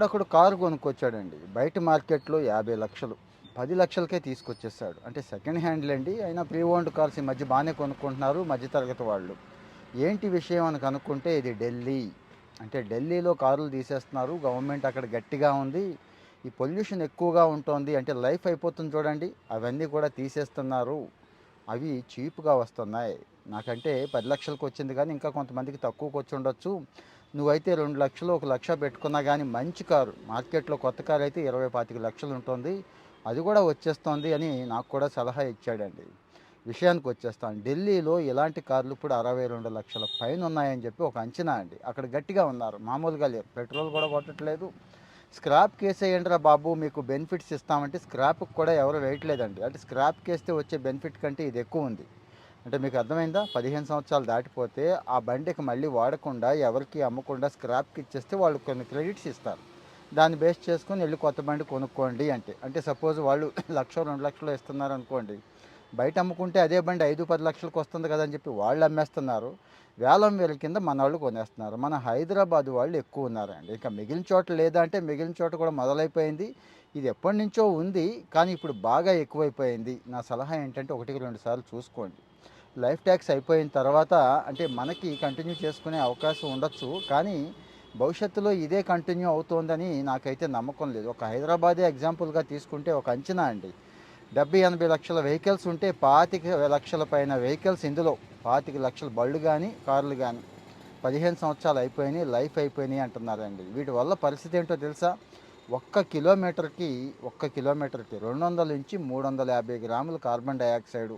ఒకడు కారు కొనుక్కొచ్చాడండి. బయట మార్కెట్‌లో 50 లక్షలు, 10 లక్షలకే తీసుకొచ్చేసాడు. అంటే సెకండ్ హ్యాండ్‌లెండి. అయినా ప్రీ ఓన్డ్ కార్స్ ఈ మధ్య బానే కొనుక్కుంటున్నారు మధ్య తరగతి వాళ్ళు. ఏంటి విషయం అని కనుక్కుంటే ఇది ఢిల్లీ. అంటే ఢిల్లీలో కార్లు తీసేస్తున్నారు. గవర్నమెంట్ అక్కడ గట్టిగా ఉంది. ఈ పొల్యూషన్ ఎక్కువగా ఉంటోంది. అంటే లైఫ్ అయిపోతుంది చూడండి. అవన్నీ కూడా తీసేస్తున్నారు. అవి చీప్‌గా వస్తున్నాయి. నాకంటే 10 లక్షలకి వచ్చింది గానీ, ఇంకా కొంతమందికి తక్కువకొచ్చుండొచ్చు. నువ్వైతే 2,00,000 1,00,000 పెట్టుకున్నా గానీ మంచి కారు మార్కెట్‌లో కొత్త కారైతే 20, 25 లక్షలు ఉంటుంది. అది కూడా వచ్చేస్తోంది అని నాకు కూడా సలహా ఇచ్చాడండి. విషయానికొచ్చేస్తాను. ఢిల్లీలో ఇలాంటి కార్లు ఇప్పుడు 62 లక్షల పైనున్నాయని చెప్పి ఒక అంచనా అండి. అక్కడ గట్టిగా ఉన్నారు. మామూలుగా లేరు. పెట్రోల్ కూడా కొట్టట్లేదు. స్క్రాప్‌కేసేయండిరా బాబు మీకు బెనిఫిట్స్ ఇస్తామంటే స్క్రాప్‌కి కూడా ఎవరు వేయట్లేదండి. అంటే స్క్రాప్‌కేస్తే వచ్చే బెనిఫిట్ కంటే ఇది ఎక్కువుంది. అంటే మీకు అర్థమైందా? 15 సంవత్సరాలు దాటిపోతే ఆ బండికి మళ్ళీ వాడకుండా ఎవరికీ అమ్మకుండా స్క్రాప్‌కి ఇచ్చేస్తే వాళ్ళు కొన్ని క్రెడిట్స్ ఇస్తారు. దాన్ని బేస్ చేసుకొని ఎళ్లి కొత్త బండి కొనుక్కోండి అంటే. అంటే సపోజ్ వాళ్ళు 1,00,000, 2,00,000 ఇస్తున్నారనుకోండి. బయట అమ్ముకుంటే అదే బండి 5, 10 లక్షలకు వస్తుంది కదా అని చెప్పి వాళ్ళు అమ్మేస్తున్నారు. వేలం వేల కింద మనోళ్ళు కొనేస్తున్నారు. మన హైదరాబాద్ వాళ్ళు ఎక్కువ ఉన్నారండి. ఇంకా మిగిలిన చోట లేదా అంటే మిగిలిన చోట కూడా మొదలైపోయింది. ఇది ఎప్పటినుంచో ఉంది. కానీ ఇప్పుడు బాగా ఎక్కువైపోయింది. నా సలహా ఏంటంటే ఒకటికి 2 సార్లు చూసుకోండి. లైఫ్ ట్యాక్స్ అయిపోయిన తర్వాత అంటే మనకి కంటిన్యూ చేసుకునే అవకాశం ఉండొచ్చు. కానీ భవిష్యత్తులో ఇదే కంటిన్యూ అవుతోందని నాకైతే నమ్మకం లేదు. ఒక హైదరాబాదే ఎగ్జాంపుల్‌గా తీసుకుంటే ఒక అంచనా అండి. 70, 80 లక్షల వెహికల్స్ ఉంటే 25 లక్షల పైన వెహికల్స్ ఇందులో 25 లక్షల బళ్ళు గానీ, కార్లు గానీ 15 సంవత్సరాలు అయిపోయినాయి, లైఫ్ అయిపోయినాయి అంటున్నారండి. వీటి వల్ల పరిస్థితి ఏంటో తెలుసా? ఒక్క కిలోమీటర్‌కి 200-350 గ్రాములు కార్బన్ డయాక్సైడు,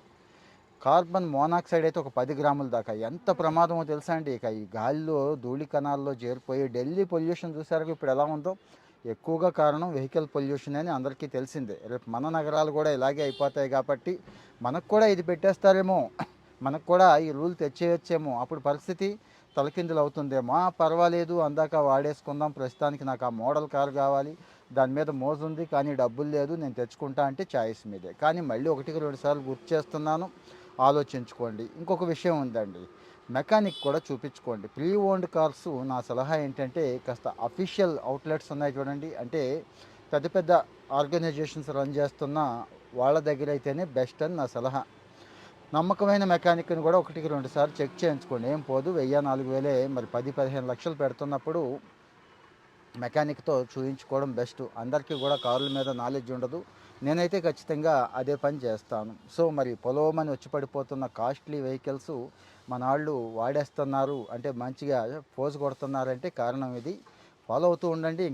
కార్బన్ మోనాక్సైడ్ అయితే ఒక 10 గ్రాముల దాకా. ఎంత ప్రమాదమో తెలుసా అండి? ఇక ఈ గాలిలో ధూళి కణాల్లో చేరిపోయి ఢిల్లీ పొల్యూషన్ చూసారుగా ఇప్పుడు ఎలా ఉందో? ఎక్కువగా కారణం వెహికల్ పొల్యూషన్ అని అందరికీ తెలిసిందే. రేపు మన నగరాలు కూడా ఇలాగే అయిపోతాయి కాబట్టి మనకు కూడా ఇది పెట్టేస్తారేమో, మనకు కూడా ఈ రూల్ తెచ్చేయచ్చేమో. అప్పుడు పరిస్థితి తలకిందులు అవుతుందేమో. పర్వాలేదు అందాక వాడేసుకుందాం, ప్రస్తుతానికి నాకు ఆ మోడల్ కారు కావాలి, దాని మీద మోజుంది కానీ డబ్బులు లేదు, నేను తెచ్చుకుంటా అంటే చాయిస్ మీదే. కానీ మళ్ళీ ఒకటికి 2 సార్లు గుర్తు చేస్తున్నాను, ఆలోచించుకోండి. ఇంకొక విషయం ఉందండి, మెకానిక్ కూడా చూపించుకోండి. ప్రీ ఓన్డ్ కార్స్ నా సలహా ఏంటంటే కాస్త అఫీషియల్ అవుట్లెట్స్ ఉన్నాయి చూడండి. అంటే పెద్ద పెద్ద ఆర్గనైజేషన్స్ రన్ చేస్తున్న వాళ్ళ దగ్గర అయితేనే బెస్ట్ అని నా సలహా. నమ్మకమైన మెకానిక్ని కూడా ఒకటికి 2 సార్లు చెక్ చేయించుకోండి. ఏం పోదు, 1000, 4,000 మరి 10, 15 లక్షలు పెడుతున్నప్పుడు మెకానిక్‌తో చూయించుకోవడం బెస్ట్. అందరికీ కూడా కార్ల మీద నాలెడ్జ్ ఉండదు. నేనైతే ఖచ్చితంగా అదే పని చేస్తాను. సో, మరి పొలోమని వచ్చి పడిపోతున్న కాస్ట్‌లీ వెహికల్సు మనాళ్ళు వాడేస్తున్నారు. అంటే మంచిగా పోజు కొడుతున్నారంటే కారణం ఇది. ఫాలో అవుతూ ఉండండి. ఇంకా